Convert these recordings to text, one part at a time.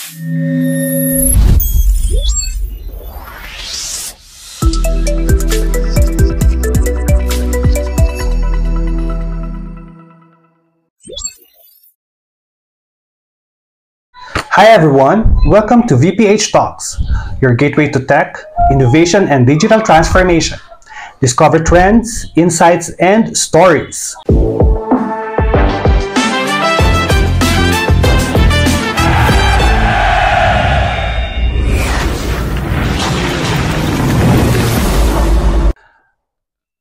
Hi everyone, welcome to VPH Talks, your gateway to tech, innovation, and digital transformation. Discover trends, insights, and stories.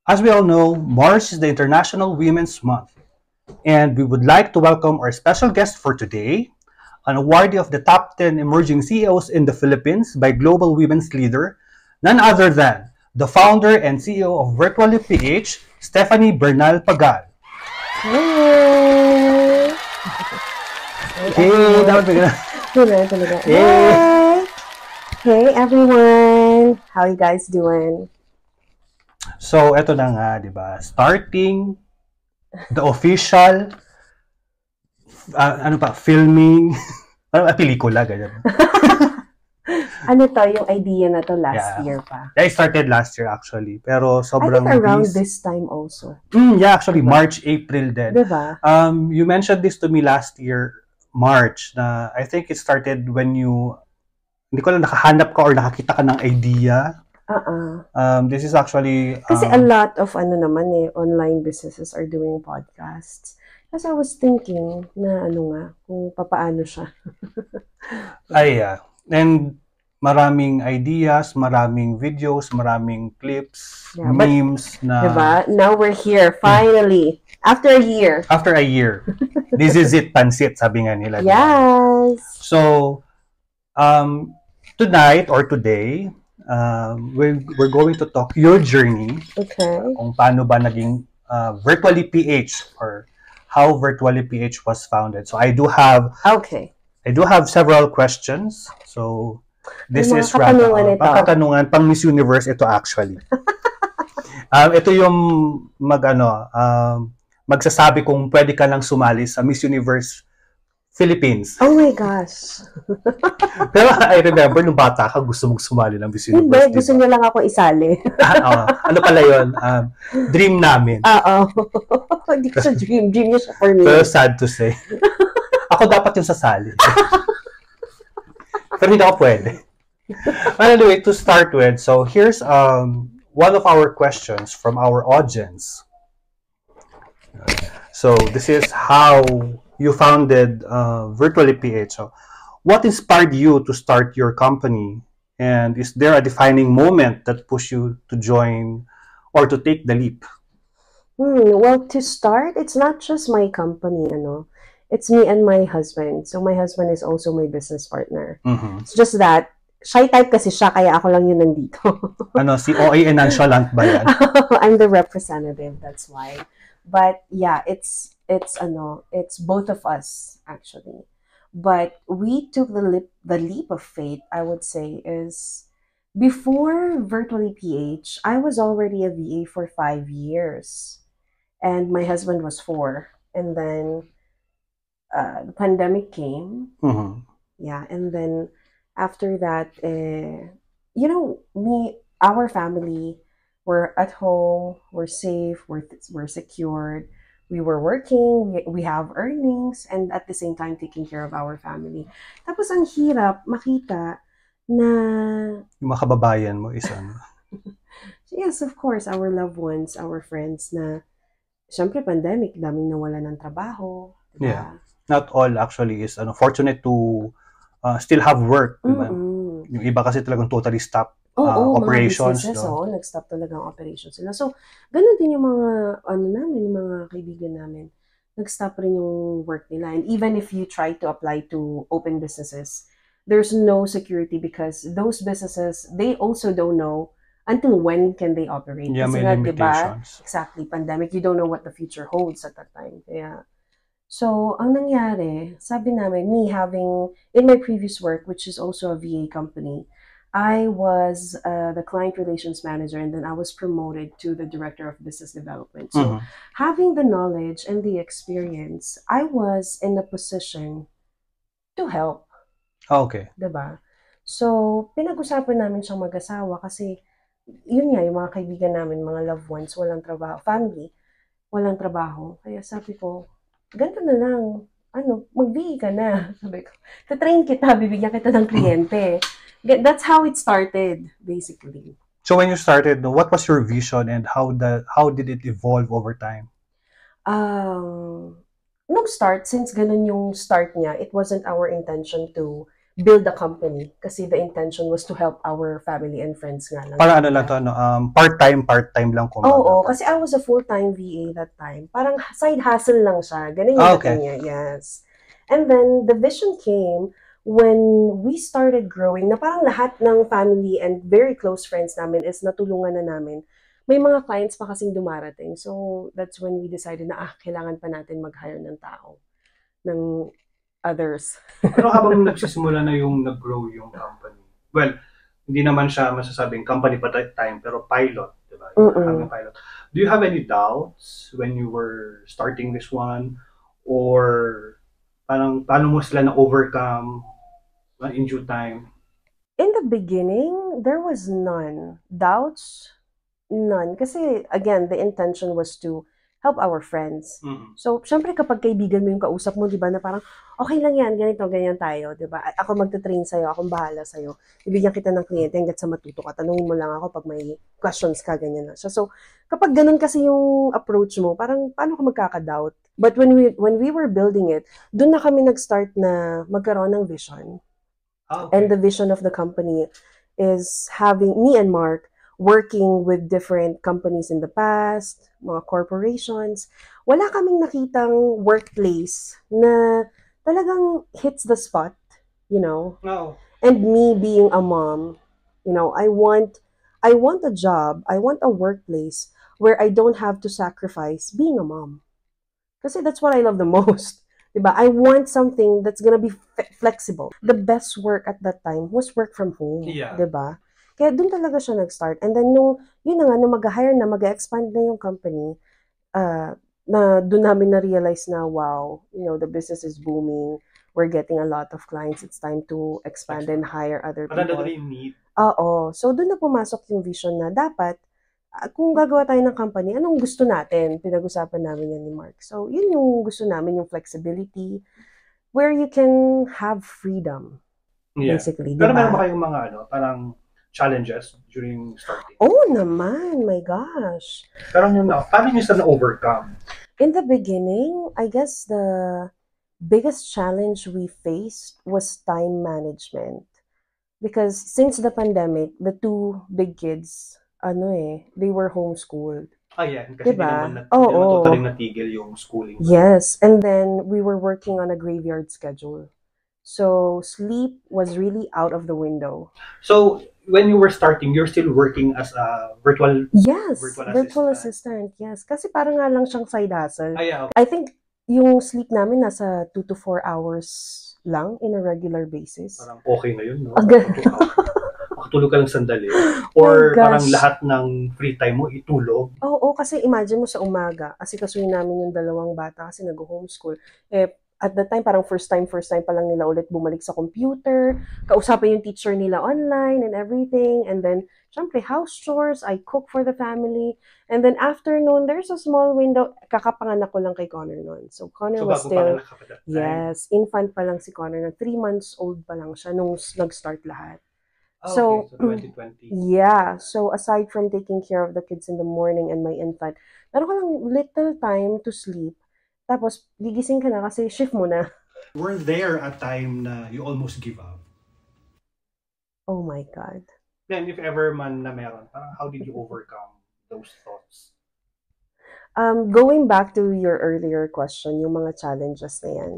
As we all know, March is the International Women's Month, and we would like to welcome our special guest for today, an awardee of the Top 10 Emerging CEOs in the Philippines by Global Women's Leader, none other than the founder and CEO of Virtually PH, Stephanie Bernal Pagal. Hey! Hey, dapat bigla. Hey! Hey everyone! How you guys doing? So, eto na nga, di ba? Starting the official filming, pelikula, ganyan. Ano to, yung idea na to last year pa? I started last year actually, pero sobrang I think around this time also. Yeah, actually, diba? March, April din. Diba? You mentioned this to me last year, March, na I think it started when hindi ko lang nakahanap ka or nakakita ka ng idea. This is actually... Kasi a lot of online businesses are doing podcasts. Kasi I was thinking na kung papaano siya. And maraming ideas, maraming videos, maraming clips, memes na... Diba? Now we're here, finally. After a year. After a year. This is it, pansit, sabi nga nila. Yes! So, tonight or today, we're going to talk your journey. Okay. Kung paano ba naging Virtually PH or how Virtually PH was founded. So I do have several questions. So this is katanungan pang Miss Universe ito actually. Ito yung magsasabi kung pwede ka lang sumali sa Miss Universe Philippines. Oh my gosh. Pero I remember nung bata ka gusto mong sumali ng Miss Universe. Hindi, gusto niya lang ako isali. Ano pala yun? Dream namin. Hindi ko sa dream niya siya for me. Pero sad to say. Ako dapat yung sasali. Pero hindi ako pwede. Anyway, to start with, so here's one of our questions from our audience. So this is how you founded Virtually PH. So what inspired you to start your company? And is there a defining moment that pushed you to join or to take the leap? Well, to start, it's not just my company, it's me and my husband. So my husband is also my business partner. It's just that, shy type kasi siya, kaya ako lang yun nandito. Si OA Nonchalant ba yan? I'm the representative, that's why. But yeah, it's both of us actually. But we took the leap of faith, I would say, is before Virtually PH, I was already a VA for 5 years. And my husband was 4. And then the pandemic came. Yeah, and then after that, our family, we're at home, we're safe, we're secured. We were working, we have earnings, and at the same time taking care of our family. Tapos ang hirap makita na... Yung mga kababayan mo, Yes, of course, our loved ones, our friends na, syempre pandemic, daming nawala ng trabaho. Diba? Yeah. Not all actually is fortunate to still have work. Diba? Yung iba kasi talagang totally stop operations. Nag-stop talaga ang operations sila. So, ganun din yung mga, yung mga kaibigan namin. Nag-stop rin yung work nila. And even if you try to apply to open businesses, there's no security because those businesses, they also don't know until when can they operate. Yeah, may limitations. Diba? Exactly. Pandemic, you don't know what the future holds at that time. Kaya, so, ang nangyari, sabi namin, me having, in my previous work, which is also a VA company, I was the client relations manager, and then I was promoted to the director of business development. So having the knowledge and the experience, I was in a position to help. Okay. 'di ba? So, pinag-usapan namin siyang mag-asawa kasi yun nga, yung mga kaibigan namin, mga loved ones, walang trabaho, family, walang trabaho. Kaya sabi ko, ganito na lang, ano, mag-VA ka na. Sabi ko, tatrain kita, bibigyan kita ng kliyente. That's how it started, basically. So when you started, what was your vision and how did it evolve over time? Um, nung start, since ganun yung start niya, it wasn't our intention to build a company kasi the intention was to help our family and friends nga lang Para ano lang talaga. to, ano, part-time lang kumbaga. Oo, kasi I was a full-time VA that time. Parang side hustle lang siya. Ganun yung dating Okay. niya, yes. And then, the vision came when we started growing, na parang lahat ng family and very close friends namin is natulungan na namin. May mga clients pa kasing dumarating. So, that's when we decided na, kailangan pa natin mag-hire ng tao, ng others. Pero habang nagsisimula na yung nag-grow yung company, well, hindi naman siya masasabing company pa that time, pero pilot, di ba? You were having Mm-mm. a pilot. Do you have any doubts when you were starting this one? Or parang paano mo sila na-overcome in due time? In the beginning, there was none. Doubts, none. Kasi, again, the intention was to help our friends. Mm. So, syempre kapag kaibigan mo yung kausap mo, di ba, na parang, okay lang yan, ganito, ganyan tayo, di ba? Ako magte-train sa'yo, akong bahala sa'yo. Ibigyan kita ng kliyente hanggat sa matuto ka. Tanungin mo lang ako pag may questions ka, ganyan na siya. So, kapag ganun kasi yung approach mo, parang, paano ka magkaka-doubt? But when we were building it, dun na kami nag-start na magkaroon ng vision. And Okay. the vision of the company is having me and Mark working with different companies in the past, mga corporations. Wala kaming nakitang workplace na talagang hits the spot, you know. No. And me being a mom, I want a job, I want a workplace where I don't have to sacrifice being a mom. Kasi that's what I love the most. Diba? I want something that's gonna be flexible. The best work at that time was work from home. Yeah. Diba? Kaya dun talaga siya nag-start. And then, yun na nga, nung mag-hire na, mag-expand na yung company, na dun namin na-realize na, wow, the business is booming. We're getting a lot of clients. It's time to expand and hire other Parang people. na yung need. Oo. So, dun na pumasok yung vision na dapat, kung gagawa tayo ng company, anong gusto natin? Pinag-usapan namin yan ni Mark. So, yun yung gusto namin, yung flexibility, where you can have freedom, Yeah. basically, di Pero meron ba ba? kayong mga parang challenges during starting? Oo naman, my gosh. Pero paano nyo sila na-overcome? In the beginning, I guess the biggest challenge we faced was time management. Because since the pandemic, the two big kids, they were homeschooled. Yan. Kasi Diba? hindi naman totally Oo. natigil yung schooling. Yes. And then we were working on a graveyard schedule. So sleep was really out of the window. So, when you were starting, you're still working as a virtual Yes, virtual virtual assistant. assistant. Yes. Kasi parang nga lang siyang side hustle. Yeah. I think yung sleep namin nasa 2 to 4 hours lang in a regular basis. Parang okay na yun, no? Aga- Makatulog ka lang sandali. Or My parang gosh. lahat ng free time mo itulog. Oo, kasi imagine mo sa umaga, asikasuhin namin yung dalawang bata kasi nag-homeschool. At that time, parang first time pa lang nila ulit bumalik sa computer, kausapin yung teacher nila online and everything. And then, syempre, house chores, I cook for the family. And then afternoon, there's a small window. Kakapanganak ko lang kay Connor noon. So, Connor So, was bago still, panganak ka pa that time. yes, infant pa lang si Connor. 3 months old pa lang siya nung nag-start lahat. Okay, So, so 2020. yeah. So, aside from taking care of the kids in the morning and my infant, meron ka lang little time to sleep. Tapos, gigising ka na kasi shift mo na. Were there a time na you almost give up? Oh my God. Then, if ever man na meron, parang how did you overcome those thoughts? Going back to your earlier question, yung mga challenges na yan,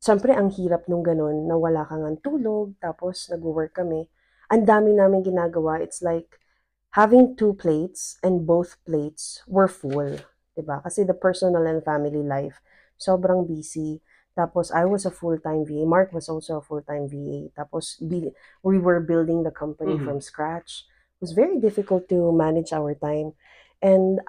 syempre, ang hirap nung ganun, na wala kang tulog, tapos nag-work kami. Ang dami namin ginagawa. It's like having 2 plates and both plates were full. Diba? Kasi the personal and family life, sobrang busy. Tapos, I was a full-time VA. Mark was also a full-time VA. Tapos, we were building the company from scratch. It was very difficult to manage our time. And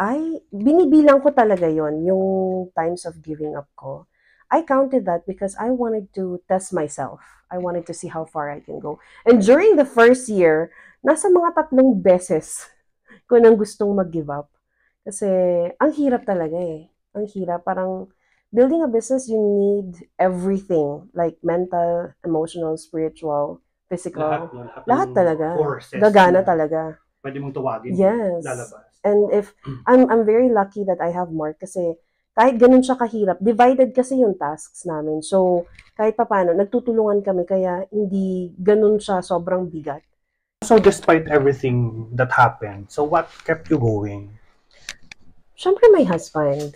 binibilang ko talaga yon yung times of giving up ko. I counted that because I wanted to test myself. I wanted to see how far I can go. And during the first year, nasa mga 3 beses ko nang gustong mag-give up. Kasi, ang hirap talaga eh. Ang hirap. Parang, building a business, you need everything. Like, mental, emotional, spiritual, physical. Lahat talaga. Gagana talaga. Pwede mong tuwagin. Yes. Lalabas. And if, I'm very lucky that I have Mark kasi kahit ganun siya kahirap, divided kasi yung tasks namin. So, kahit papano, nagtutulungan kami kaya hindi ganun siya sobrang bigat. So, despite everything that happened, so what kept you going? Siyempre, my husband.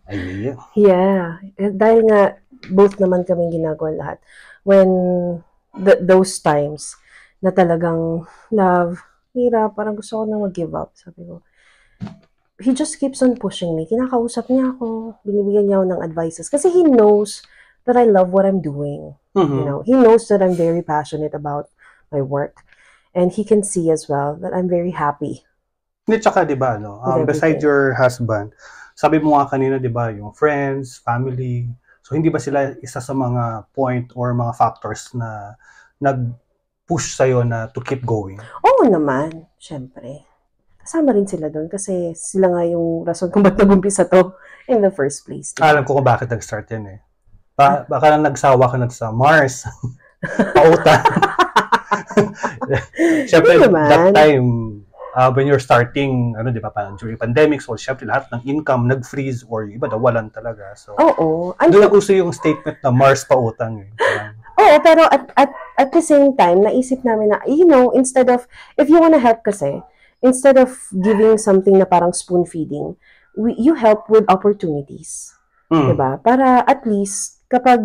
Ay, Yeah. Dahil nga, both naman kaming ginagawa lahat. When those times na talagang love, hirap, parang gusto ko nang mag-give up. Sabi ko, he just keeps on pushing me. Kinakausap niya ako, binibigyan niya ako ng advices. Kasi he knows that I love what I'm doing. You know, he knows that I'm very passionate about my work. And he can see as well that I'm very happy. Hindi, tsaka, di ba, no? Beside your husband, sabi mo nga kanina, di ba, yung friends, family, so hindi ba sila isa sa mga point or mga factors na nag-push sa'yo na to keep going? Oo naman, syempre. Kasama rin sila doon kasi sila nga yung rason kung ba't nag-umpisa to in the first place. Diba? Alam ko kung bakit nag-start yan eh. Baka lang nagsawa ka na sa Mars. Pauta. Siyempre, that time, when you're starting, ano, di ba, parang during pandemic, so siyempre lahat ng income nag-freeze or iba nawalan talaga. So, oo. Doon nag-uso yung statement na Mars pautang eh. Oo, pero at the same time, naisip namin na, you know, instead of, if you wanna help kasi, instead of giving something na parang spoon feeding, you help with opportunities. Diba? Para at least, kapag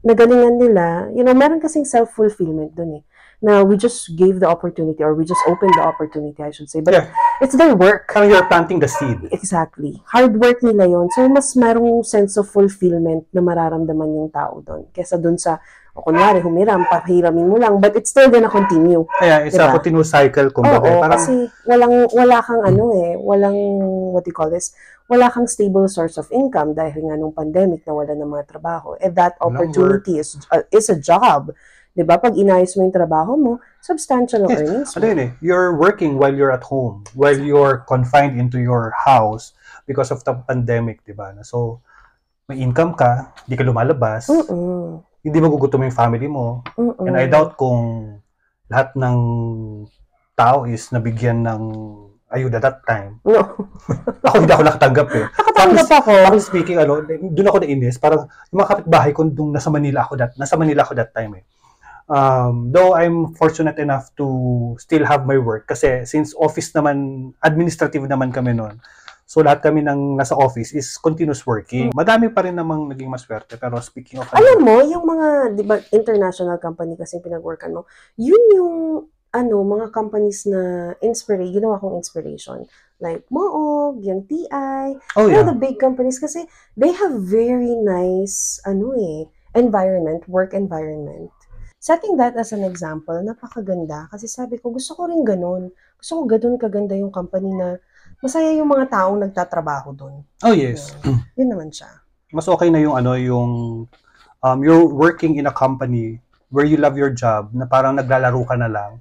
nagalingan nila, you know, meron kasing self-fulfillment dun eh. Na we just gave the opportunity or we just opened the opportunity, I should say. But yeah, it's their work. Parang you're planting the seed. Exactly. Hard work nila yon. So, mas merong sense of fulfillment na mararamdaman yung tao doon. Kesa doon sa, kunwari, humiram, pahiramin mo lang, but it's still gonna continue. Yeah, it's a continuous cycle, kumbaga. Oo, parang, kasi wala kang what do you call this? Wala kang stable source of income dahil nga nung pandemic na wala ng mga trabaho. And that opportunity is a job. Diba? Pag inayos mo yung trabaho mo, substantial ang earnings mo. Ano yun eh, you're working while you're at home, while you're confined into your house because of the pandemic, diba? So, may income ka, hindi ka lumalabas, hindi magugutom yung family mo, and I doubt kung lahat ng tao is nabigyan ng ayuda that time. No. Ako hindi ako nakatanggap eh. Nakatanggap ako. Parang speaking, doon ako nainis, parang yung mga kapitbahay ko nung nasa Manila ako that time eh. Though I'm fortunate enough to still have my work kasi since office naman, administrative naman kami noon. So lahat kami ng nasa office is continuous working. Madami pa rin namang naging maswerte pero speaking of alam mo, yung mga, di ba, international company kasi pinag-workan mo, yun yung mga companies na ginawa kong inspiration. Like Moog, yung TI, the big companies kasi they have very nice work environment. Setting that as an example, napakaganda. Kasi sabi ko, gusto ko rin ganun. Gusto ko ganun kaganda yung company na masaya yung mga taong nagtatrabaho doon. Oh, yes. Yun naman siya. Mas okay na yung you're working in a company where you love your job, na parang naglalaro ka na lang.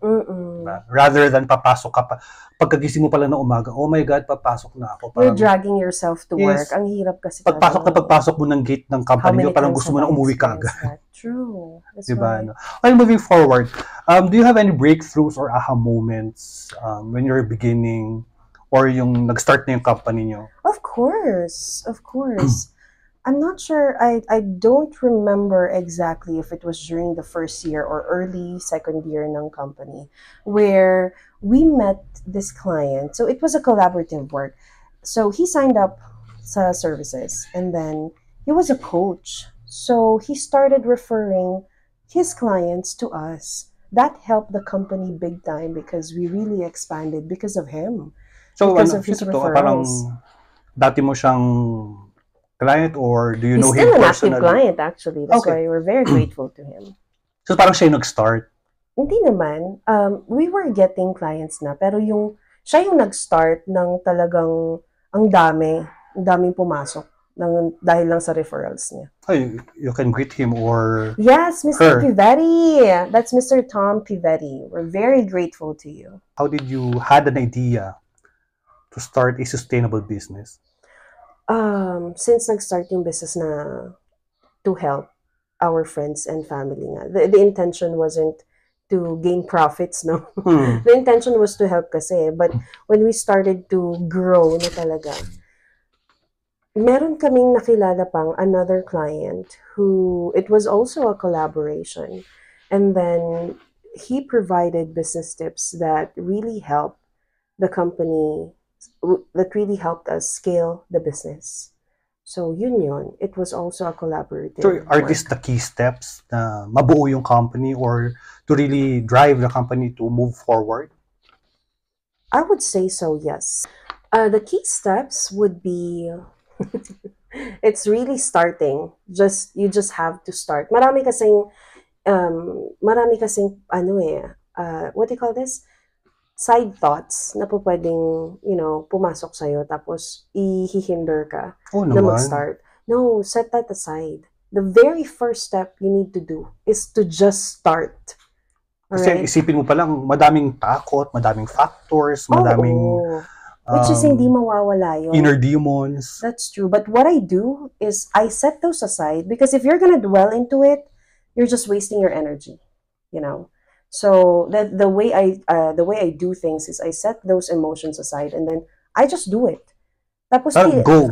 Rather than papasok ka pa. Pagkagising mo pala ng umaga, oh my God, papasok na ako. Parang, you're dragging yourself to work. Ang hirap kasi. Pagpasok mo ng gate ng company nyo, parang gusto mo na umuwi ka agad. True. That's diba? Right. Well, moving forward, do you have any breakthroughs or aha moments when you're beginning or yung nag-start na yung company nyo? Of course. I'm not sure, I don't remember exactly if it was during the first year or early second year ng company where we met this client. So it was a collaborative work. So he signed up sa services and then he was a coach. So he started referring his clients to us. That helped the company big time because we really expanded because of him. So because of his referrals. Parang dati mo siyang client or do you know him personally? He's still an active client actually. That's why we're very grateful to him. So parang siya yung nag-start? Hindi naman. We were getting clients na pero siya yung nag-start ng talagang ang daming pumasok. dahil lang sa referrals niya. Oh, you can greet him or Yes, Mr. her. Pivetti. That's Mr. Tom Pivetti. We're very grateful to you. How did you had an idea to start a sustainable business? Since nag-start yung business na to help our friends and family nga. The intention wasn't to gain profits, no? The intention was to help kasi. But when we started to grow na talaga, meron kaming nakilala pang another client who, it was also a collaboration. And then he provided business tips that really helped the company, that really helped us scale the business. So yun. It was also a collaborative So are work. these the key steps na mabuo yung company or to really drive the company to move forward? I would say so, yes. The key steps would be, it's really starting. You just have to start. Marami kasing what do you call this? Side thoughts na po pwedeng, pumasok sa'yo tapos ihihinder ka Oh na naman. mag-start. No, set that aside. The very first step you need to do is to just start. Kasi Alright? isipin mo pa lang, madaming takot, madaming factors, madaming Which is hindi mawawala yun. inner demons. That's true. But what I do is I set those aside because if you're gonna dwell into it, you're just wasting your energy, So the way I do things is I set those emotions aside and then I just do it. Tapos Go.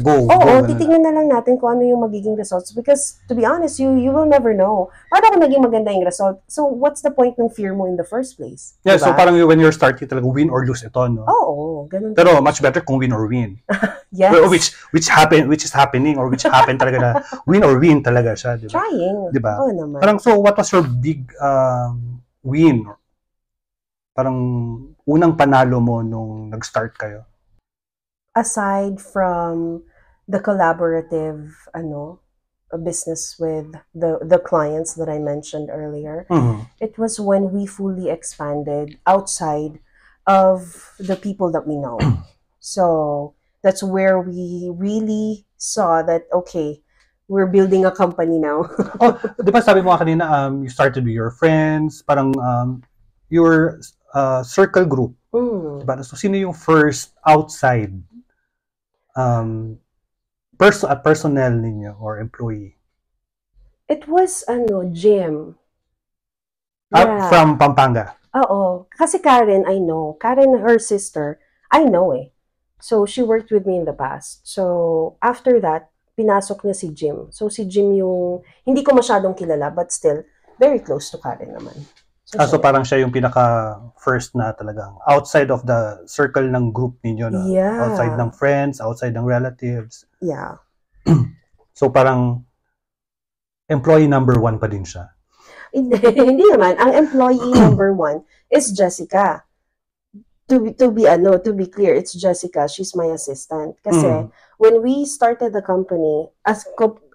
titingnan na lang natin kung ano yung magiging results because to be honest, you will never know. Paano kung naging maganda yung result? So what's the point ng fear mo in the first place? Yeah, diba? so parang when you're starting talaga win or lose ito, no? Oo, ganun. Pero much better kung win or win. Yes. Well, which is happening or which happened talaga na win or win talaga siya, di ba? Trying. Diba? Oo naman. Parang so what was your big win? Parang unang panalo mo nung nag-start kayo? Aside from the collaborative business with the clients that I mentioned earlier, it was when we fully expanded outside of the people that we know. So that's where we really saw that, okay, we're building a company now. Di ba sabi mo kanina, you started with your friends, parang your circle group. Diba? So sino yung first outside personnel ninyo or employee? It was Jim. Yeah. From Pampanga. Oo. Kasi Karen, I know. Karen, her sister, I know eh. So, she worked with me in the past. So, after that, pinasok niya si Jim. So, si Jim yung, hindi ko masyadong kilala, but still, very close to Karen naman. So parang siya yung pinaka-first na talagang outside of the circle ng group ninyo, no? Yeah. Outside ng friends, outside ng relatives. Yeah. So parang employee number 1 pa din siya. Hindi naman. Ang employee number 1 is Jessica. To be clear, it's Jessica. She's my assistant. Kasi when we started the company,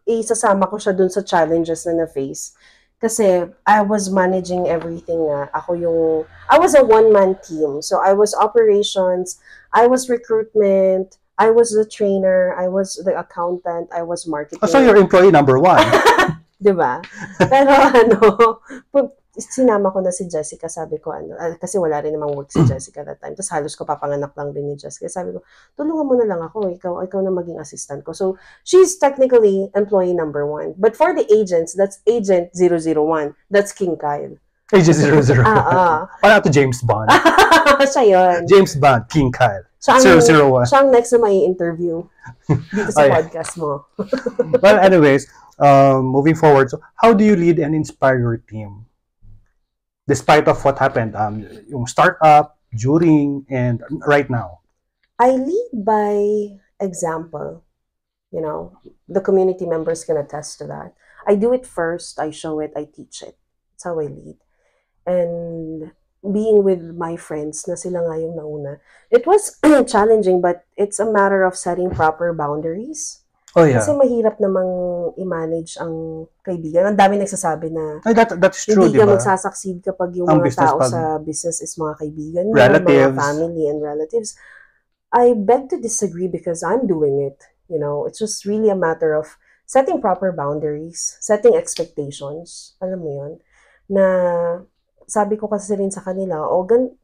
isasama ko siya dun sa challenges na na-face. Kasi I was managing everything nga. I was a one-man team. So I was operations, I was recruitment, I was the trainer, I was the accountant, I was marketing. So you're employee number 1. Diba? Pero sinama ko na si Jessica, sabi ko kasi wala rin namang work si Jessica that time. Tapos halos ko papanganak lang din ni Jessica. Sabi ko, tulungan mo na lang ako, ikaw na maging assistant ko. So, she's technically employee number 1. But for the agents, that's agent 001. That's King Kyle. Agent 001. Parang ito James Bond. Siya yun. James Bond, King Kyle. 001. Siya ang next na may interview dito sa podcast mo. Well, anyways, moving forward, so how do you lead and inspire your team? Despite of what happened, yung startup, during, and right now? I lead by example. The community members can attest to that. I do it first, I show it, I teach it. That's how I lead. And being with my friends, na sila nga yung nauna, it was challenging, but it's a matter of setting proper boundaries. Oh, yeah. Kasi mahirap namang i-manage ang kaibigan. Ang dami nagsasabi na that's true, hindi ka diba? Magsasucceed kapag yung mga tao sa business is mga kaibigan mo, relatives, mga family and relatives. I beg to disagree because I'm doing it. You know, it's just really a matter of setting proper boundaries, setting expectations. Alam mo yun? Na sabi ko kasi rin sa kanila,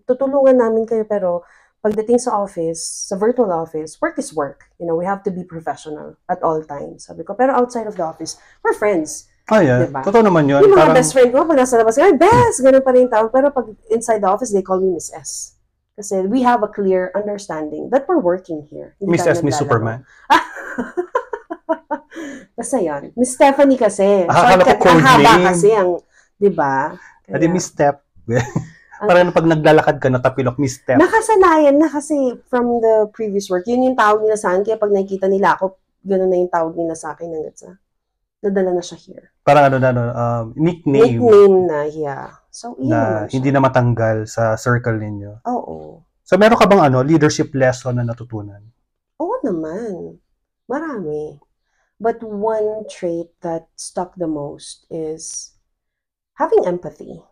tutulungan namin kayo pero pagdating sa office, sa virtual office, work is work. You know, we have to be professional at all times. Sabi ko, pero outside of the office, we're friends. Oh, yeah. Diba? Totoo naman yun. Yung mga best friend ko, pag nasa labas, ay, best! Ganun pa rin tawag. Pero pag inside the office, they call me Miss S. Kasi we have a clear understanding that we're working here. Hindi Miss S, Miss Superman. Basta yun. Miss Stephanie kasi. Akala ko code name. Kasi ang, di ba? Adi Miss Step. Parang pag naglalakad ka, natapilok, Miss Step. Nakasanayan na kasi from the previous work. Yun yung tawag nila sa akin. Kaya pag nakikita nila ako, gano'n na yung tawag nila sa akin hanggat sa nadala na siya here. Parang nickname. Nickname na, yeah. So, na hindi na matanggal sa circle ninyo. Oo. So, meron ka bang leadership lesson na natutunan? Oo naman. Marami. But one trait that stuck the most is having empathy.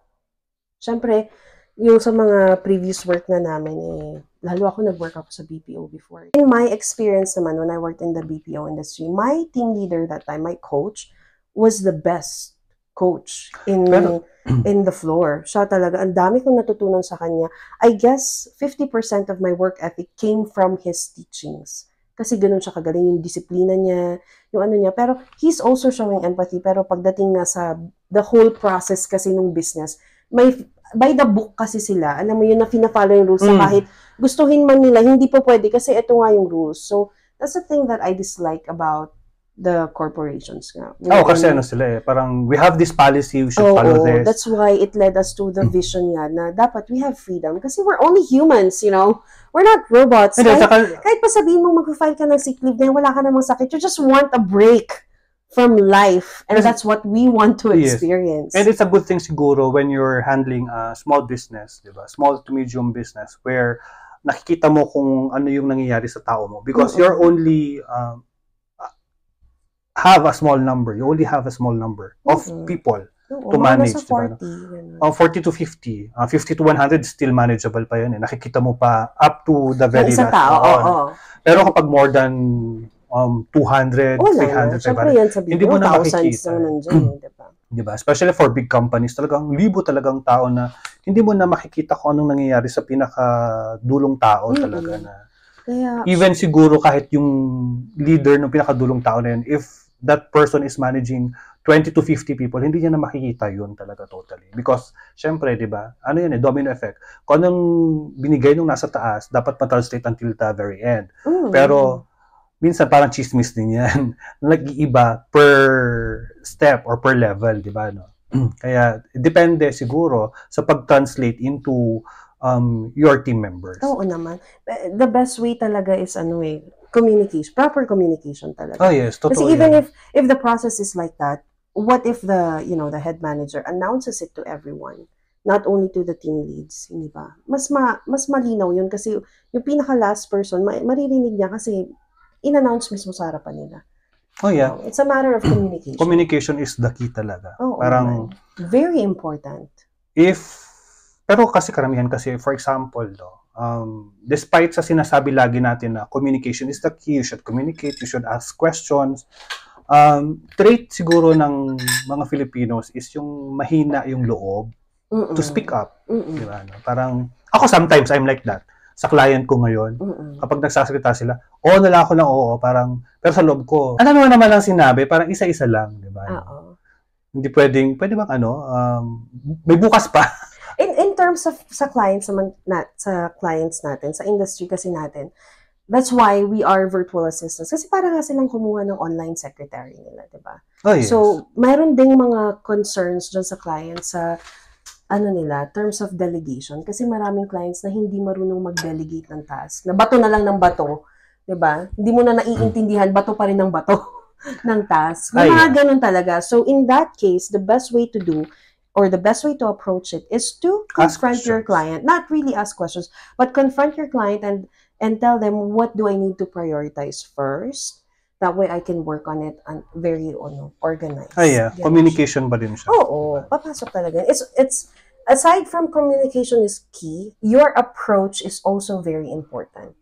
Siyempre, yung sa mga previous work na namin, lalo ako nag-work ako sa BPO before. In my experience naman, when I worked in the BPO industry, my team leader that time, my coach, was the best coach in the floor. Siya talaga, ang dami kong natutunan sa kanya. I guess 50% of my work ethic came from his teachings. Kasi ganun siya kagaling, yung disiplina niya, yung ano niya. Pero he's also showing empathy. Pero pagdating na sa the whole process kasi ng business, may by the book kasi sila. Alam mo yun na fina-follow yung rules na kahit gustuhin man nila, hindi po pwede kasi ito nga yung rules. So, that's the thing that I dislike about the corporations nga. Kasi sila parang we have this policy, we should follow this. That's why it led us to the vision nga na dapat we have freedom kasi we're only humans, you know? We're not robots. Kahit pa sabihin mo mag-file ka ng sick leave na wala ka namang sakit, you just want a break from life. And that's what we want to experience. And it's a good thing siguro when you're handling a small business, diba? Small to medium business where nakikita mo kung ano yung nangyayari sa tao mo. Because you're only have a small number. You only have a small number of people to manage. 40, diba? 40 to 50. 50 to 100 still manageable pa yan. Nakikita mo pa up to the very last. Pero kapag more than 200, 300, hindi mo na makikita. Diba? Especially for big companies, talagang libo talagang tao na hindi mo na makikita kung anong nangyayari sa pinakadulong tao talaga na. Even siguro kahit yung leader ng pinakadulong tao na yun, if that person is managing 20 to 50 people, hindi niya na makikita yun talaga totally. Because, syempre, diba, ano yun domino effect. Kung anong binigay nung nasa taas, dapat ma-translate until the very end. Pero, minsan parang chismis din yan. Nag-iiba per step or per level, di ba? No? Kaya, depende siguro sa pag-translate into your team members. Oo naman. The best way talaga is communication. Proper communication talaga. Oh yes, totoo. Kasi even if the process is like that, what if the head manager announces it to everyone? Not only to the team leads, hindi ba? Mas malinaw yun kasi yung pinaka-last person, maririnig niya kasi in-announce mismo sa harapan nila. Oh yeah. It's a matter of communication. Communication is the key talaga. Parang very important. Pero kasi karamihan kasi, for example, despite sa sinasabi lagi natin na communication is the key, you should communicate, you should ask questions, trait siguro ng mga Filipinos is yung mahina yung loob to speak up. Diba? Parang, ako sometimes, I'm like that. Sa client ko ngayon, kapag nagsasalita sila, oo na lang ako ng oo, parang, pero sa loob ko, ano naman ang sinabi, parang isa-isa lang, di ba? Hindi pwede bang may bukas pa. In terms of sa clients natin, sa industry kasi natin, that's why we are virtual assistants. Kasi para nga silang kumuha ng online secretary nila, di ba? Oh, yes. So, mayroon ding mga concerns dyan sa clients sa terms of delegation. Kasi maraming clients na hindi marunong mag-delegate ng task. Na bato na lang ng bato, di ba? Hindi mo na naiintindihan, bato pa rin ng bato ng task. May mga ganun talaga. So, in that case, the best way to do or the best way to approach it is to confront your client. Not really ask questions, but confront your client and tell them, what do I need to prioritize first? That way, I can work on it and very organized. Communication ba din siya? Oo, papasok talaga. It's aside from communication is key, your approach is also very important.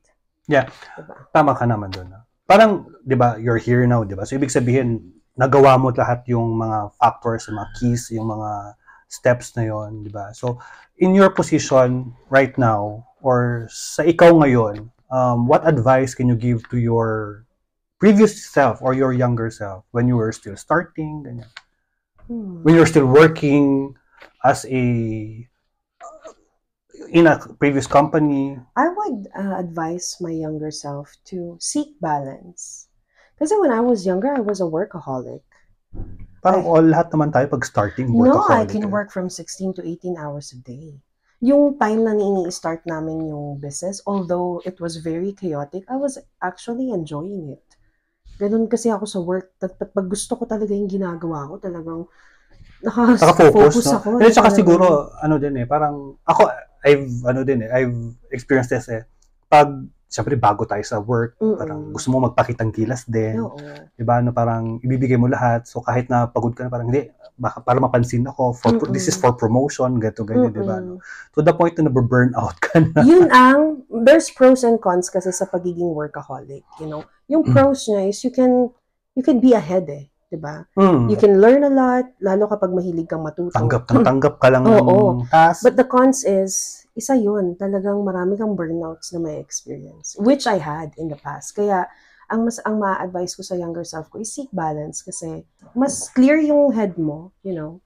Yeah, diba? Tama ka naman doon. parang, di ba, you're here now, di ba? So, ibig sabihin, nagawa mo lahat yung mga factors, yung mga keys, yung mga steps na yon, di ba? So, in your position right now, or sa ikaw ngayon, what advice can you give to your previous self or your younger self when you were still starting, ganyan? When you're still working as in a previous company? I would advise my younger self to seek balance. Kasi when I was younger, I was a workaholic. Parang lahat naman tayo pag starting No, I workaholic. can work from 16 to 18 hours a day. Yung time na ini-start namin yung business, although it was very chaotic, I was actually enjoying it. Ganun kasi ako sa work. Pag gusto ko talaga yung ginagawa ko, talagang Naka-focus, no? ako. And saka siguro, parang, ako, I've experienced this Pag, siyempre, bago tayo sa work, parang gusto mo magpakitang gilas din. Diba, parang ibibigay mo lahat. So, kahit na pagod ka na, parang hindi, baka para mapansin ako, this is for promotion, ganyan, diba? No? To the point na burn out ka na. There's pros and cons kasi sa pagiging workaholic, you know. Yung pros niya is you can be ahead diba? You can learn a lot, lalo kapag mahilig kang matuto. Tanggap ka lang ng task. But the cons is, isa yun, talagang marami kang burnouts na may experience, which I had in the past. Kaya, ang ma-advise ko sa younger self ko is seek balance kasi mas clear yung head mo, you know,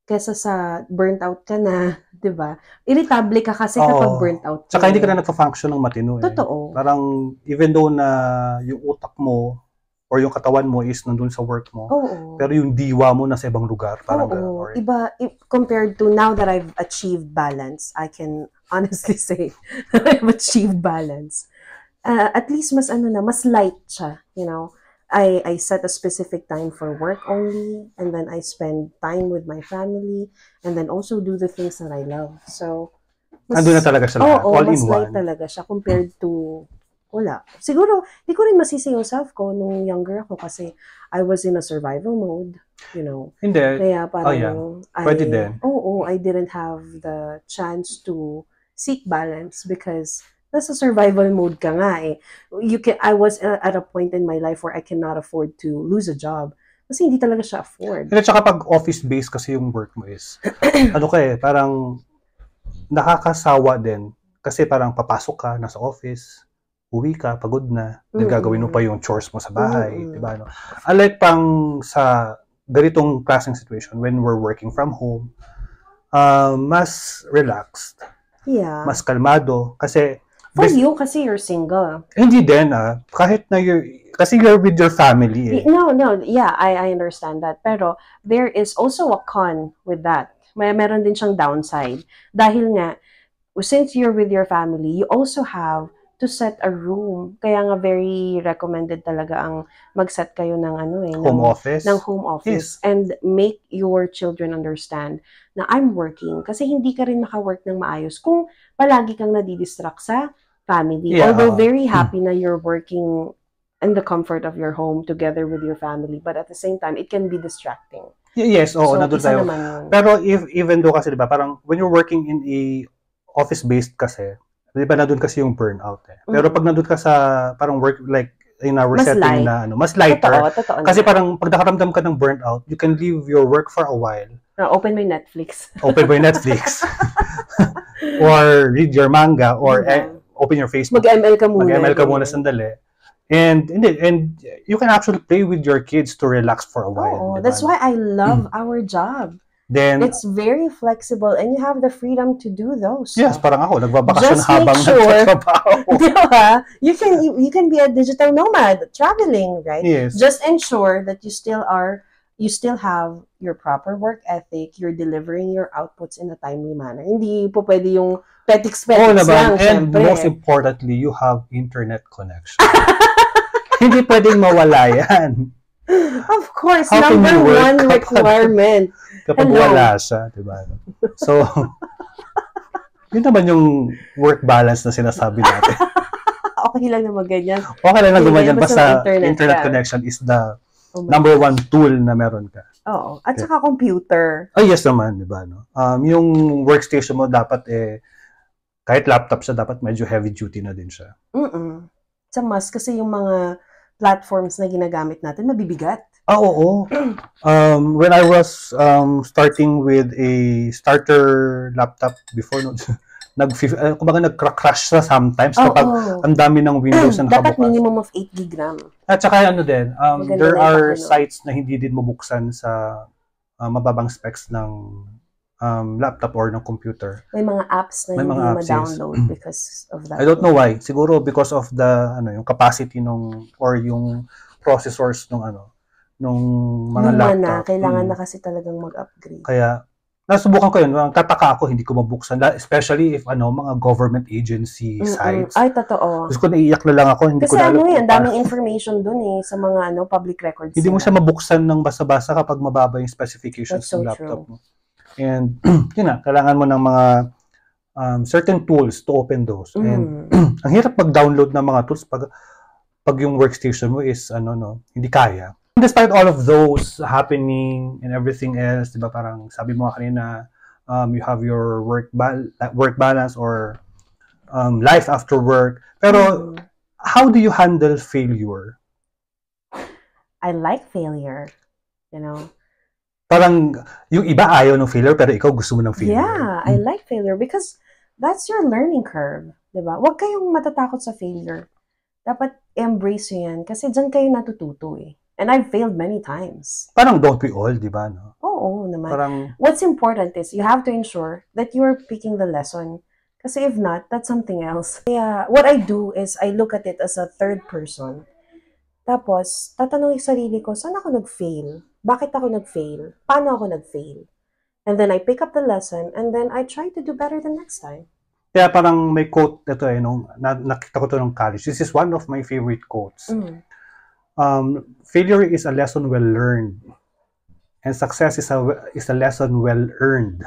kesa sa burnt out ka na, diba? Irritable ka kasi kapag burnt out ka. Tsaka hindi ka na nagpa-function ng matino. Totoo. Parang, even though na yung utak mo, or yung katawan mo is nandun sa work mo. Pero yung diwa mo nasa ibang lugar. Parang iba, compared to now that I've achieved balance, I can honestly say I've achieved balance. At least mas light siya, you know. I set a specific time for work only, and then I spend time with my family, and then also do the things that I love. So, andun na talaga siya lahat. All in one. Light talaga siya compared to wala. Siguro, di ko rin masisi yung self ko nung younger ako kasi I was in a survival mode, you know. Hindi. Kaya parang, pwede din. I didn't have the chance to seek balance because nasa survival mode ka nga I was at a point in my life where I cannot afford to lose a job. Kasi hindi talaga siya afford. At saka pag office-based kasi yung work mo is, parang nakakasawa din. Kasi parang papasok ka, nasa office, uwi ka, pagod na, gagawin mo pa yung chores mo sa bahay, diba? No? Unlike pang sa ganitong klaseng situation, when we're working from home, mas relaxed, mas kalmado, kasi for you, kasi you're single. Hindi din, kahit na kasi you're with your family. No, yeah, I understand that. Pero there is also a con with that. Meron din siyang downside. Dahil nga, since you're with your family, you also have to set a room. Kaya nga very recommended talaga ang mag-set kayo ng home office. Ng home office. Yes. And make your children understand na I'm working. Kasi hindi ka rin maka-work ng maayos kung palagi kang nadidistract sa family. Yeah. Although very happy na you're working in the comfort of your home together with your family. But at the same time, it can be distracting. Yes, nandun tayo. Pero even though kasi, diba, parang when you're working in a office-based kasi, di ba nandun kasi yung burnout Pero pag nandun ka sa parang work, like in our setting na mas lighter. Totoo kasi parang pag nakaramdam ka ng burnout, you can leave your work for a while. Open my Netflix. Or read your manga or open your Facebook. Mag-ML ka muna. Mag-ML ka muna sandali. And you can actually play with your kids to relax for a while. Diba? That's why I love our job. Then, it's very flexible and you have the freedom to do those. Yes, parang ako, nagbabakasyon habang nagtatrabaho. Diba? You can be a digital nomad, traveling, right? Yes. Just ensure that you still have your proper work ethic, you're delivering your outputs in a timely manner. Hindi po pwede yung petiks lang, and syempre. Most importantly, you have internet connection. Hindi pwedeng mawala yan. Of course, number one requirement. Kapag wala siya, diba? So, yun naman yung work balance na sinasabi natin. Okay lang naman ganyan. Okay lang naman ganyan. Basta internet connection is the number one tool na meron ka. Oo. At saka computer. Yes naman, diba? No? Yung workstation mo dapat kahit laptop siya, dapat medyo heavy duty na din siya. Sa mas kasi yung mga platforms na ginagamit natin, mabibigat. Oo. When I was starting with a starter laptop before, no, kumbaga nag-crash sa sometimes kapag ang dami ng Windows na Dapat nakabukas. minimum of 8 gig RAM. At saka ano din, Maganda there na are ipakano. sites na hindi din mabuksan sa mababang specs ng laptop or ng computer. May mga apps na May hindi mga apps, yes. ma-download because of that. I don't know why. Siguro because of the yung capacity or yung processors nung mga Luma laptop. na, kailangan na kasi talagang mag-upgrade. Kaya nasubukan ko yun. Tataka ako, hindi ko mabuksan. Especially if mga government agency sites. Ay, totoo. Gusto ko naiiyak na lang ako. Hindi Kasi ko na alam yan, daming information dun sa mga public records. Hindi mo siya mabuksan ng basa-basa kapag mababa yung specifications That's so ng laptop true. mo. And yun na, kailangan mo ng mga certain tools to open those. And ang hirap mag-download ng mga tools pag yung workstation mo is hindi kaya. Despite all of those happening and everything else, diba, parang sabi mo kanina, you have your work balance or life after work. Pero how do you handle failure? I like failure, Parang yung iba ayaw ng failure pero ikaw gusto mo ng failure. Yeah, I like failure because that's your learning curve, diba? Huwag kayong matatakot sa failure. Dapat embrace yan kasi dyan kayo natututo And I've failed many times. Parang don't we all, di ba? No? Oo naman. Parang, what's important is you have to ensure that you're picking the lesson. Kasi if not, that's something else. Kaya what I do is I look at it as a third person. Tapos, tatanungin sa sarili ko, saan ako nag-fail? Bakit ako nag-fail? Paano ako nag-fail? And then I pick up the lesson and then I try to do better the next time. Kaya parang may quote ito nakita ko to nung college. This is one of my favorite quotes. Failure is a lesson well learned. And success is a lesson well earned.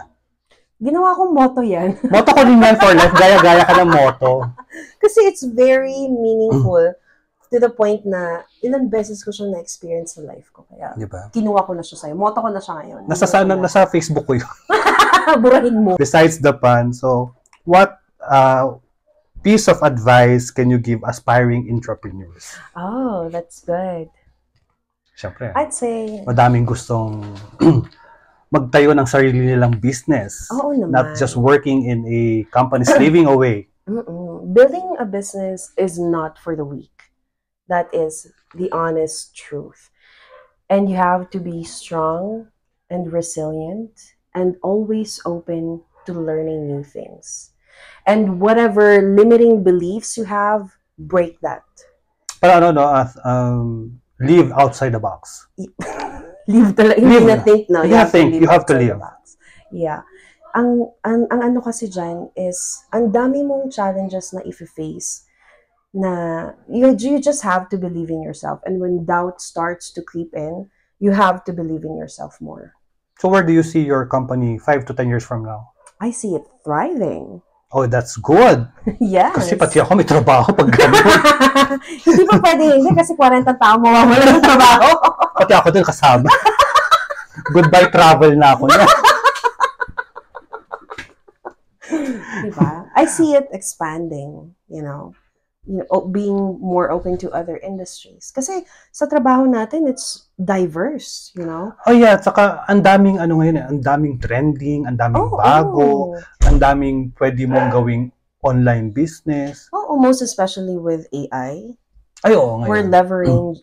Ginawa kong motto yan. Motto ko rin yan for life. Gaya-gaya ka ng motto. Kasi it's very meaningful to the point na ilang beses ko siya na-experience sa life ko. Kaya diba? Kinuha ko na siya sa'yo. Motto ko na siya ngayon. Nasa Facebook ko yun. Burahin mo. Besides the pun, so what piece of advice can you give aspiring entrepreneurs? Oh, that's good. Siyempre. I'd say, madaming gustong magtayo ng sarili nilang business. Oo naman. Not just working in a company, slaving away. Building a business is not for the weak. That is the honest truth. And you have to be strong and resilient and always open to learning new things. And whatever limiting beliefs you have, break that. Pero live outside the box. Live talaga. Hindi na think, no? You have to live. Yeah. Ang ano kasi dyan is, ang dami mong challenges na if-face na you just have to believe in yourself. And when doubt starts to creep in, you have to believe in yourself more. So where do you see your company 5 to 10 years from now? I see it thriving. Oh, that's good. Yes. Kasi pati ako may trabaho pag gano'n. Hindi pa pwede hindi kasi 40 tao mawawala ng trabaho. Pati ako din kasama. Goodbye travel na ako. Diba? I see it expanding, being more open to other industries. Kasi sa trabaho natin, it's diverse, Oh yeah, saka ang daming ngayon, ang daming trending, ang daming bago, ang daming pwede mong gawing online business. Oh, most especially with AI. Ay, oo, ngayon.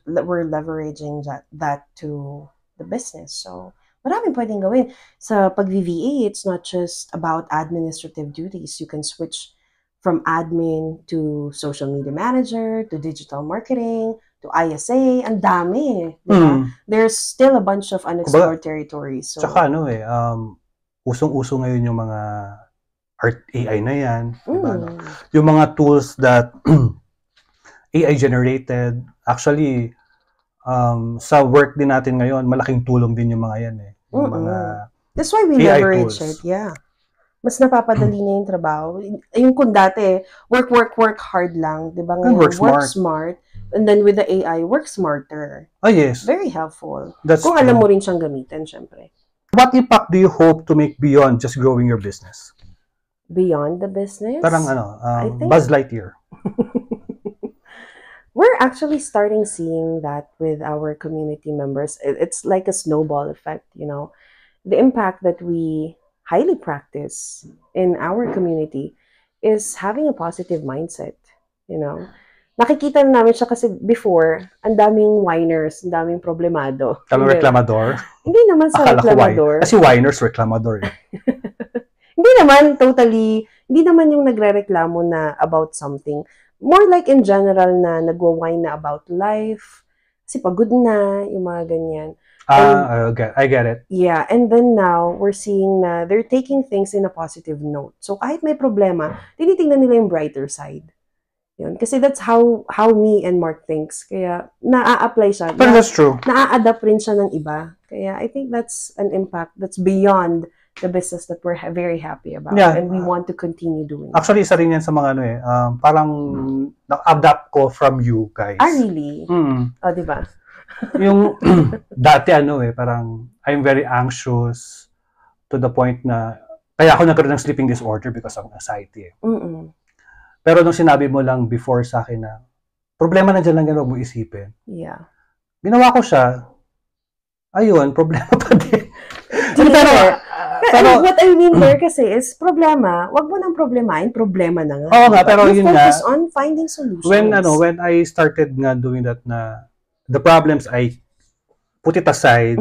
We're leveraging that to the business. So, maraming pwedeng gawin. Sa pag-VVA, it's not just about administrative duties. You can switch from admin to social media manager, to digital marketing, to ISA, ang dami. Diba? There's still a bunch of unexplored territories. So, tsaka usong-uso ngayon yung mga art AI na yan. Diba, yung mga tools that AI generated, actually, sa work din natin ngayon, malaking tulong din yung mga yan Yung mga that's why we AI leverage tools. it, yeah. Mas napapadali na yung trabaho. Yung kung dati, work hard lang, di ba? Ngayon, work smart. And then with the AI, work smarter. Oh, yes. Very helpful. That's kung alam mo rin siyang gamitin, syempre. What impact do you hope to make beyond just growing your business? Beyond the business? Parang Buzz Lightyear. we're actually starting seeing that with our community members. It's like a snowball effect, you know. The impact that we highly practice in our community is having a positive mindset, you know. Nakikita na namin siya kasi before, ang daming whiners, ang daming problemado. Kami reklamador. Hindi naman sa Akala ko reklamador. Kasi whiners reklamador. Eh. Hindi naman totally, hindi naman yung nagrereklamo na about something. More like in general na nagwa-whine na about life, kasi pagod na, yung mga ganyan. I get it. Yeah, and then now, we're seeing na they're taking things in a positive note. So kahit may problema, tinitingnan nila yung brighter side. Yun. Kasi that's how me and Mark thinks. Kaya naa-apply siya. But that's true. Naa-adapt rin siya ng iba. Kaya I think that's an impact that's beyond the business that we're very happy about. Yeah. And we want to continue doing. Actually, isa rin yan sa mga parang na-adapt ko from you guys. Really? Oh, diba? Yung dati parang I'm very anxious to the point na kaya ako nagkaroon ng sleeping disorder because of anxiety. Pero nung sinabi mo lang before sa akin na problema na dyan lang yan, huwag mo isipin. Yeah. Ginawa ko siya, ayun, problema pa din. Pero what I mean there kasi is problema, wag mo nang problemahin, problema na nga. Oo nga, pero yun nga. Focus on finding solutions. When I started nga doing that na the problems I put it aside,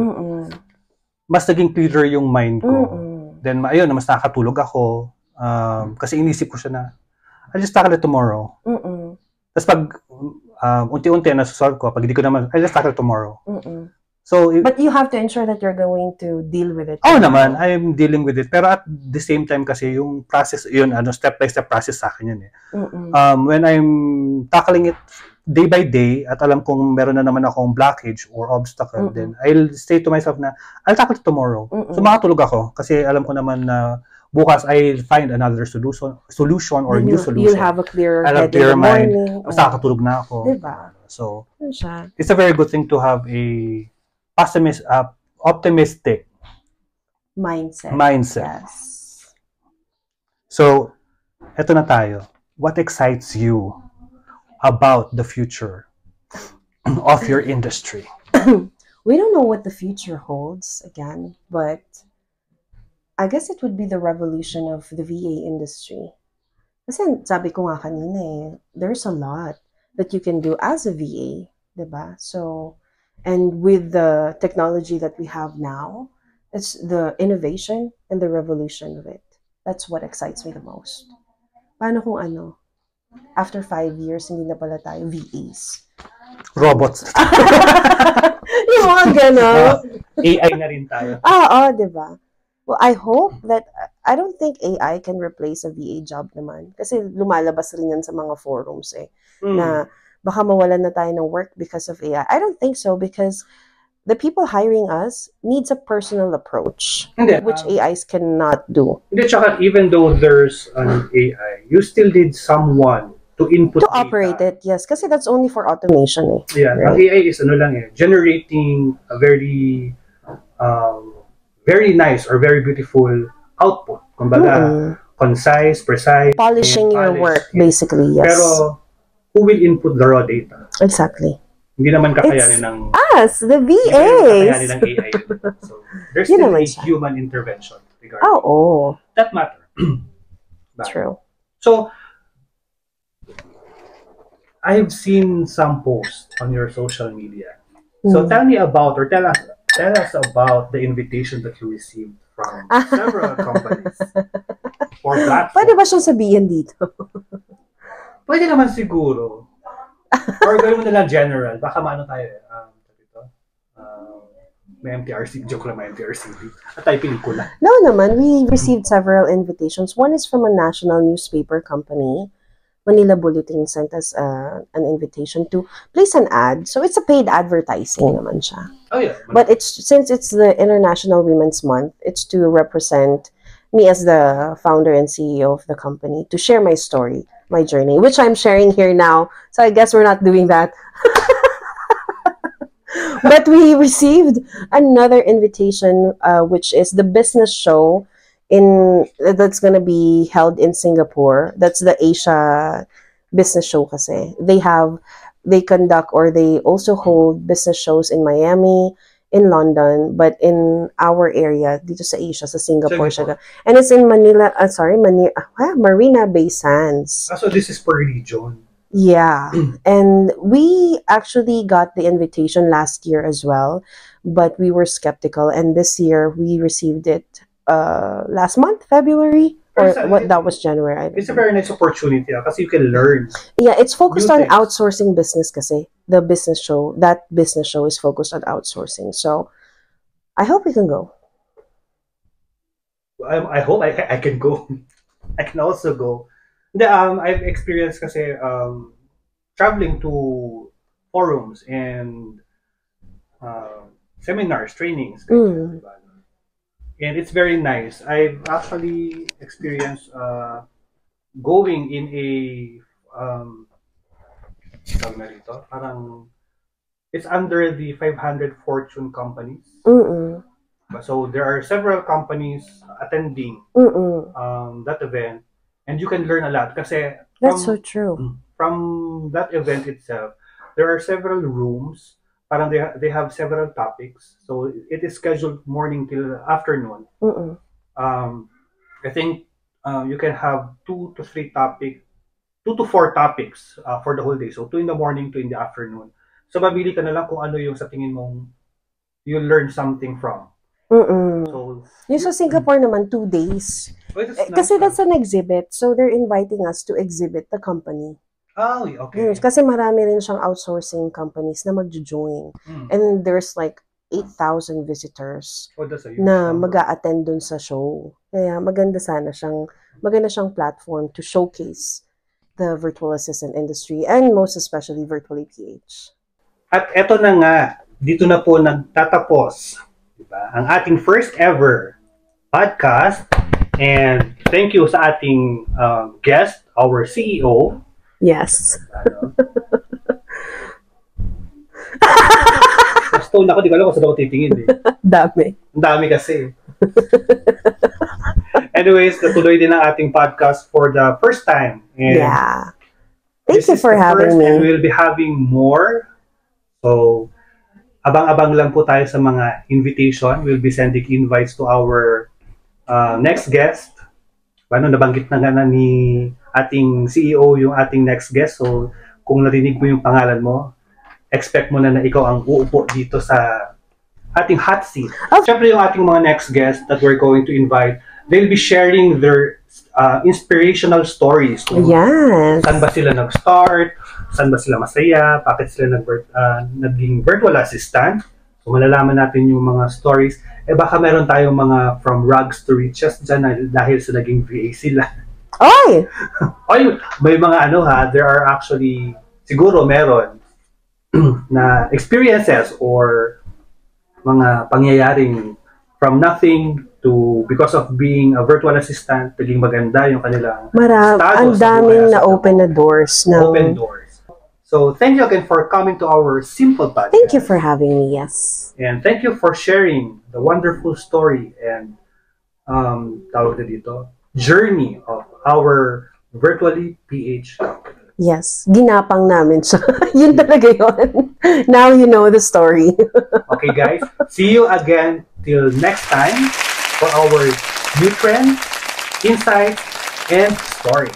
mas naging clearer yung mind ko. Then ayun, mas nakakatulog ako kasi inisip ko siya na I'll just tackle it tomorrow. Tapos pag unti-unti na solve ko, pag hindi ko naman, I'll just tackle it tomorrow. So, but you have to ensure that you're going to deal with it. Oh naman, I'm dealing with it. Pero at the same time kasi yung process, yun, step by step process sa akin yun eh. When I'm tackling it day by day, at alam kong meron na naman akong blockage or obstacle, then I'll say to myself na, I'll tackle it tomorrow. So makatulog ako kasi alam ko naman na bukas I'll find another solution or new solution. You'll have a clearer head in the morning. Mas nakakatulog na ako. Diba? So, it's a very good thing to have a optimistic mindset. Yes. So, eto na tayo. What excites you about the future of your industry? We don't know what the future holds again, but I guess it would be the revolution of the VA industry. Kasi sabi ko nga kanina there's a lot that you can do as a VA, diba? So, and with the technology that we have now, it's the innovation and the revolution of it. That's what excites me the most. Paano kung after 5 years, hindi na pala tayo VAs? Robots. Yung mga gano'n. AI na rin tayo. Diba? Well, I hope that, I don't think AI can replace a VA job naman. Kasi lumalabas rin yan sa mga forums na baka mawalan na tayo ng work because of AI. I don't think so because the people hiring us needs a personal approach, which AIs cannot do. Hindi, tsaka even though there's an AI, you still need someone to input to operate it, yes. Kasi that's only for automation. Yeah, right? Ang AI is generating a very very nice or very beautiful output. Kumbaga, concise, precise. Polishing your work, basically, yes. Pero, who will input the raw data? Exactly. Hindi naman kakayanin ng... Us, the VAs! Hindi naman kakayanin ng AI. So, there's still a human intervention regarding that matter. True. So, I've seen some posts on your social media. So, tell me about, or tell us about the invitation that you received from several companies or platforms. Pwede ba siyang sabihin dito? Pwede naman siguro. Or gawin mo na lang general. Baka maano tayo may MTRC. Joke lang, may MTRCB. At tayo pelikula. No naman. We received several invitations. One is from a national newspaper company. Manila Bulletin sent us an invitation to place an ad. So it's a paid advertising naman siya. Oh yeah. But since it's the International Women's Month, it's to represent me as the founder and CEO of the company, to share my story, my journey, which I'm sharing here now. So I guess we're not doing that. But we received another invitation, which is the business show that's gonna be held in Singapore. That's the Asia business show kasi. They have they conduct or they also hold business shows in Miami, in London, but in our area, dito sa Asia, sa Singapore siya. And it's in Manila, Marina Bay Sands. So this is per region. Yeah. And we actually got the invitation last year as well, but we were skeptical. And this year, we received it last month, February. Or what, that was January. It's a very nice opportunity because you can learn. Yeah, it's focused on outsourcing business kasi. The business show, that business show is focused on outsourcing. So, I hope we can go. I hope I can go. I can also go. I've experienced kasi traveling to forums and seminars, trainings. And it's very nice. I've actually experienced going in a parang it's under the 500 Fortune companies. So there are several companies attending that event, and you can learn a lot. Kasi that's so true. From that event itself, there are several rooms. Parang they have several topics. So it is scheduled morning till afternoon. I think you can have 2 to 4 topics for the whole day. So 2 in the morning, 2 in the afternoon. So mabili ka na lang kung ano yung sa tingin mong you learn something from. So yung sa Singapore naman 2 days. Kasi that's an exhibit. So they're inviting us to exhibit the company. Oh, okay. Kasi marami rin siyang outsourcing companies na magjo-join. And there's like 8,000 visitors na mag-a-attend dun sa show. Kaya maganda siyang platform to showcase the virtual assistant industry and most especially Virtually PH. At eto na nga, dito na po nagtatapos, diba, ang ating first ever podcast. And thank you sa ating guest, our CEO. Yes. Stone ako, di ko alam kung saan ako titingin eh. Dami. Ang dami kasi. Anyways, natuloy din ang ating podcast for the first time. And yeah. Thank you for having me. And we'll be having more. So, abang-abang lang po tayo sa mga invitation. We'll be sending invites to our next guest. Nabanggit na nga ni ating CEO yung ating next guest. So, kung narinig mo yung pangalan mo, expect mo na ikaw ang uupo dito sa ating hot seat. Siyempre yung ating mga next guests that we're going to invite, they'll be sharing their inspirational stories. Yes. Saan ba sila nag-start? Saan ba sila masaya? Bakit sila naging virtual assistant? So, malalaman natin yung mga stories. Baka meron tayong mga from rags to riches dyan dahil sa naging VA sila. Oy! Oy, may mga there are actually, siguro meron na experiences or mga pangyayaring from nothing to because of being a virtual assistant, naging maganda yung kanilang status. Ang daming na open na doors. Open doors. So, thank you again for coming to our simple podcast. Thank you for having me, yes. And thank you for sharing the wonderful story and tawag na dito, journey of our Virtually PH company. Yes, ginapang namin siya. Yun talaga yun. Now you know the story. Okay, guys. See you again till next time for our new trends, insights, and stories.